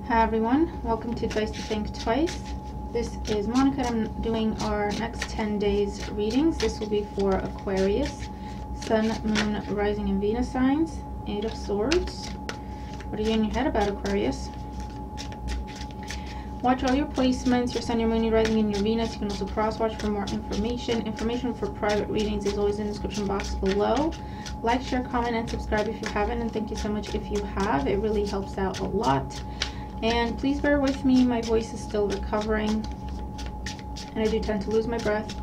Hi everyone, welcome to Twice to Think Twice. This is Monica and I'm doing our next 10 days readings. This will be for Aquarius, Sun, Moon, Rising and Venus signs. 8 of Swords. What are you in your head about, Aquarius? Watch all your placements, your Sun, your Moon, your Rising and your Venus. You can also cross-watch for more information. Information for private readings is always in the description box below. Like, share, comment, and subscribe if you haven't, and thank you so much if you have. It really helps out a lot. And please bear with me, my voice is still recovering and I do tend to lose my breath,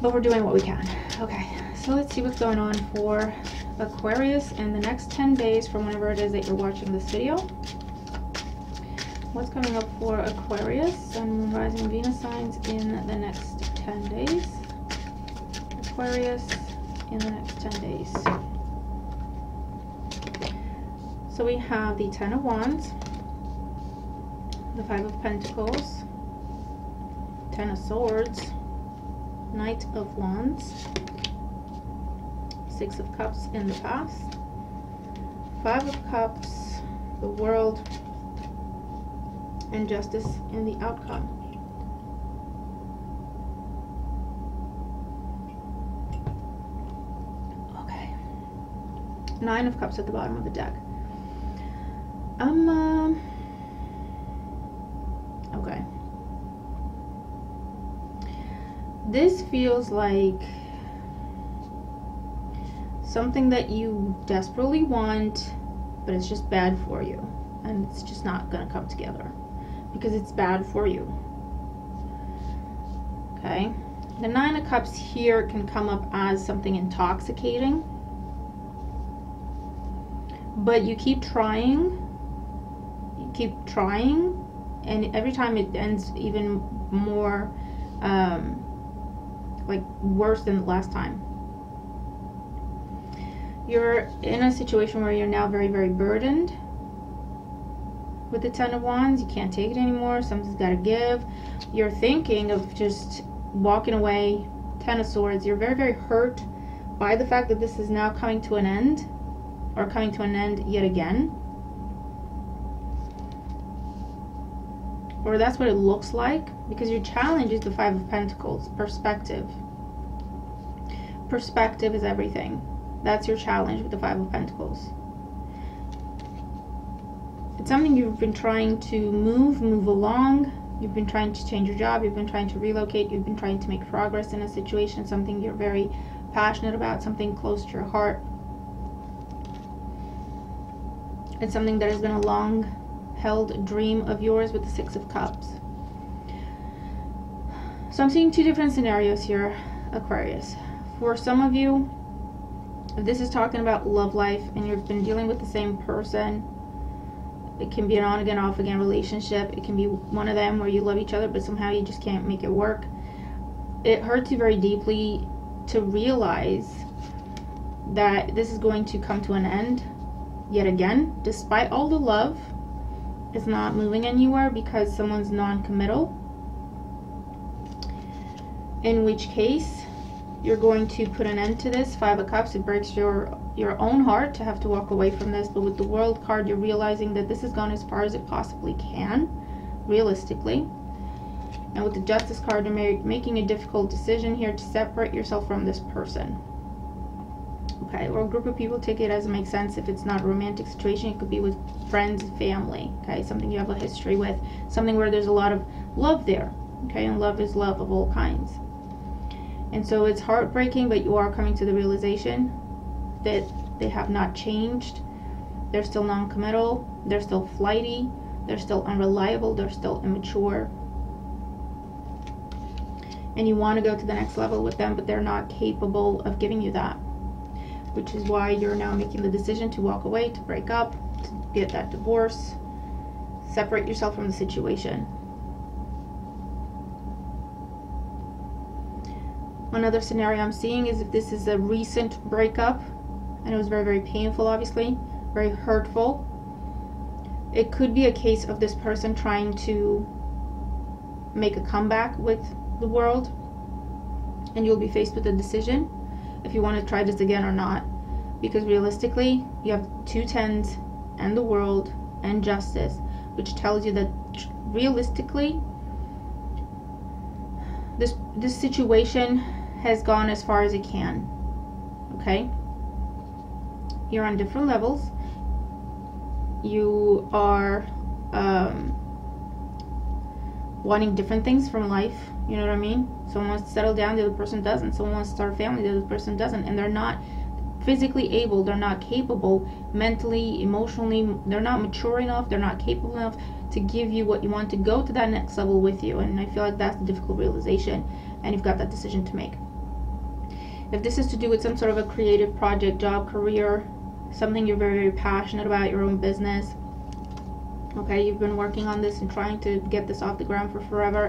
but we're doing what we can. Okay, so let's see what's going on for Aquarius in the next 10 days from whenever it is that you're watching this video. What's coming up for Aquarius, Sun, Moon, Rising, and Venus signs in the next 10 days? Aquarius in the next 10 days. So we have the 10 of Wands, the 5 of Pentacles, 10 of Swords, Knight of Wands, 6 of Cups in the past, 5 of Cups, the World, and Justice in the outcome. Okay. 9 of Cups at the bottom of the deck. Okay. This feels like something that you desperately want, but it's just bad for you. And it's just not going to come together because it's bad for you. Okay. The 9 of Cups here can come up as something intoxicating, but you keep trying. And every time it ends even more like worse than the last time. You're in a situation where you're now very, very burdened with the 10 of Wands. You can't take it anymore. Something's got to give. You're thinking of just walking away. 10 of Swords. You're very, very hurt by the fact that this is now coming to an end, or coming to an end yet again. Or that's what it looks like, because your challenge is the 5 of Pentacles, perspective. Perspective is everything. That's your challenge with the 5 of Pentacles. It's something you've been trying to move along. You've been trying to change your job. You've been trying to relocate. You've been trying to make progress in a situation, something you're very passionate about, something close to your heart. It's something that has been a long held dream of yours with the 6 of Cups. So I'm seeing two different scenarios here, Aquarius. For some of you, if this is talking about love life and you've been dealing with the same person, it can be an on again, off again relationship. It can be one of them where you love each other but somehow you just can't make it work. It hurts you very deeply to realize that this is going to come to an end yet again, despite all the love. It's not moving anywhere because someone's non-committal, in which case you're going to put an end to this. 5 of Cups, it breaks your own heart to have to walk away from this, but with the World card you're realizing that this has gone as far as it possibly can realistically. And with the Justice card, you're making a difficult decision here to separate yourself from this person. Okay, or a group of people, take it as it makes sense. If it's not a romantic situation, it could be with friends, family, okay, something you have a history with, something where there's a lot of love there, okay, and love is love of all kinds. And so it's heartbreaking, but you are coming to the realization that they have not changed. They're still non-committal, they're still flighty, they're still unreliable, they're still immature. And you want to go to the next level with them, but they're not capable of giving you that. Which is why you're now making the decision to walk away, to break up, to get that divorce, separate yourself from the situation. Another scenario I'm seeing is if this is a recent breakup, and it was very, very painful, obviously, very hurtful. It could be a case of this person trying to make a comeback with the World, and you'll be faced with a decision if you want to try this again or not, because realistically you have 2 tens and the World and justice, which tells you that realistically this situation has gone as far as it can. Okay, you're on different levels. You are wanting different things from life, you know what I mean? Someone wants to settle down, the other person doesn't. Someone wants to start a family, the other person doesn't. And they're not physically able, they're not capable, mentally, emotionally, they're not mature enough, they're not capable enough to give you what you want, to go to that next level with you. And I feel like that's the difficult realization, and you've got that decision to make. If this is to do with some sort of a creative project, job, career, something you're very, very passionate about, your own business, okay, you've been working on this and trying to get this off the ground for forever,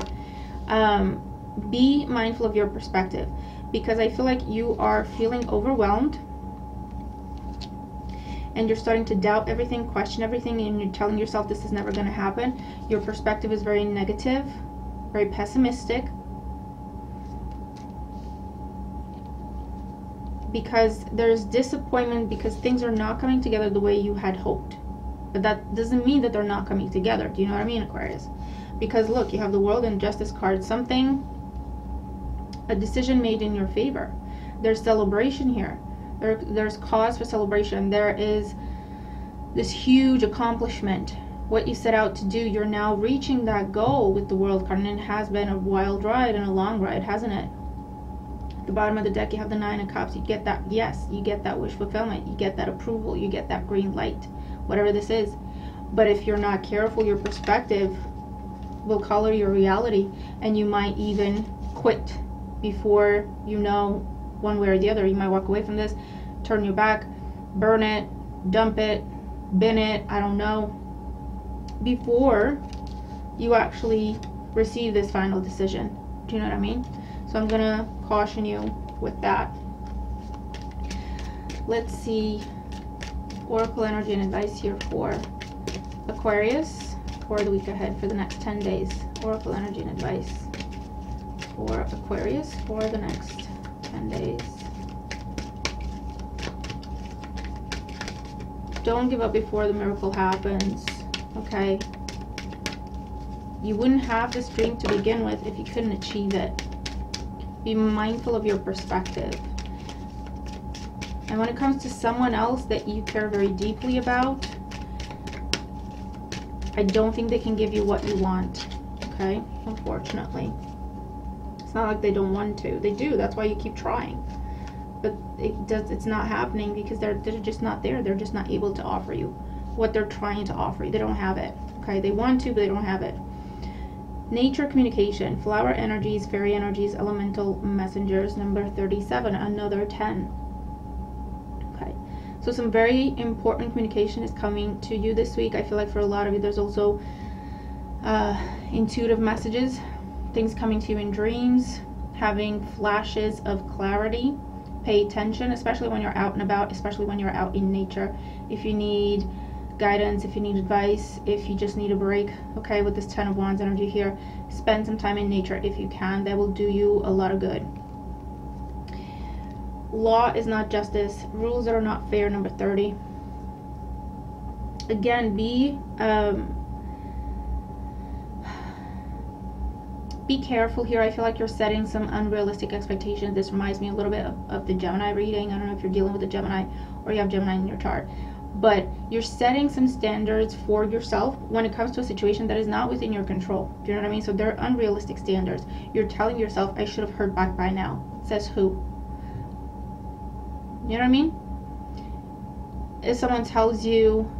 be mindful of your perspective, because I feel like you are feeling overwhelmed and you're starting to doubt everything, question everything, and you're telling yourself this is never going to happen. Your perspective is very negative, very pessimistic, because there's disappointment because things are not coming together the way you had hoped. But that doesn't mean that they're not coming together. Do you know what I mean, Aquarius? Because look, you have the World and Justice card. A decision made in your favor. There's celebration here. There's cause for celebration. There is this huge accomplishment. What you set out to do, you're now reaching that goal with the World card. And it has been a wild ride and a long ride, hasn't it? At the bottom of the deck, you have the Nine of Cups. You get that, yes, you get that wish fulfillment. You get that approval. You get that green light. Whatever this is. But if you're not careful, your perspective will color your reality, and you might even quit before you know one way or the other. You might walk away from this, turn your back, burn it, dump it, bin it, I don't know, before you actually receive this final decision. Do you know what I mean? So I'm gonna caution you with that. Let's see Oracle energy and advice here for Aquarius for the week ahead, for the next 10 days. Oracle energy and advice for Aquarius for the next 10 days. Don't give up before the miracle happens, okay? You wouldn't have this dream to begin with if you couldn't achieve it. Be mindful of your perspective. And when it comes to someone else that you care very deeply about, I don't think they can give you what you want, okay? Unfortunately. It's not like they don't want to. They do. That's why you keep trying. But it's not happening because they're just not there. They're just not able to offer you what they're trying to offer you. They don't have it, okay? They want to, but they don't have it. Nature communication, flower energies, fairy energies, elemental messengers, number 37, another 10. Okay, so some very important communication is coming to you this week. I feel like for a lot of you, there's also intuitive messages, things coming to you in dreams, having flashes of clarity. Pay attention, especially when you're out and about, especially when you're out in nature. If you need guidance, if you need advice, if you just need a break, okay, with this 10 of Wands energy here, spend some time in nature if you can. That will do you a lot of good. Law is not justice. Rules that are not fair, number 30. Again, be careful here. I feel like you're setting some unrealistic expectations. This reminds me a little bit of the Gemini reading. I don't know if you're dealing with a Gemini or you have Gemini in your chart. But you're setting some standards for yourself when it comes to a situation that is not within your control. Do you know what I mean? So they're unrealistic standards. You're telling yourself, I should have heard back by now. Says who? You know what I mean? If someone tells you,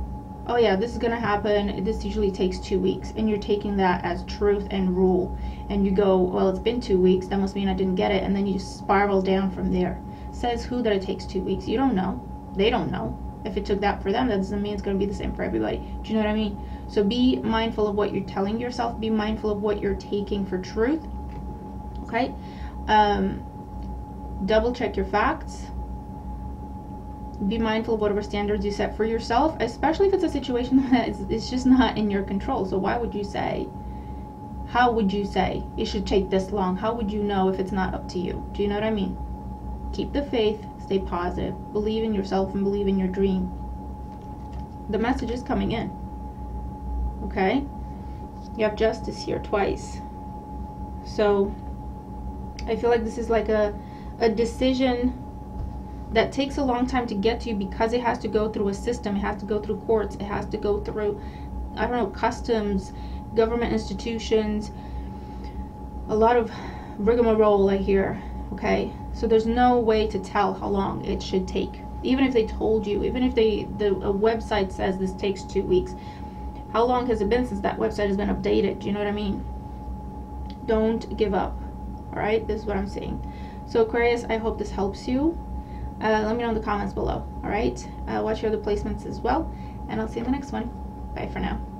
oh yeah, this is going to happen, this usually takes 2 weeks, and you're taking that as truth and rule, and you go, well, it's been 2 weeks, that must mean I didn't get it, and then you spiral down from there. Says who that it takes 2 weeks? You don't know. They don't know. If it took that for them, that doesn't mean it's going to be the same for everybody. Do you know what I mean? So be mindful of what you're telling yourself. Be mindful of what you're taking for truth. Okay? Double check your facts. Be mindful of whatever standards you set for yourself, especially if it's a situation that is just not in your control. So why would you say, how would you say it should take this long? How would you know if it's not up to you? Do you know what I mean? Keep the faith. Stay positive. Believe in yourself and believe in your dream. The message is coming in. okay? You have justice here twice. So I feel like this is like a decision that takes a long time to get to you because it has to go through a system. It has to go through courts. It has to go through, I don't know, customs, government institutions, a lot of rigmarole I hear, okay? So there's no way to tell how long it should take. Even if they told you, even if a website says this takes 2 weeks, how long has it been since that website has been updated? Do you know what I mean? Don't give up, all right? This is what I'm saying. So Aquarius, I hope this helps you. Let me know in the comments below, all right? Watch your other placements as well, and I'll see you in the next one. Bye for now.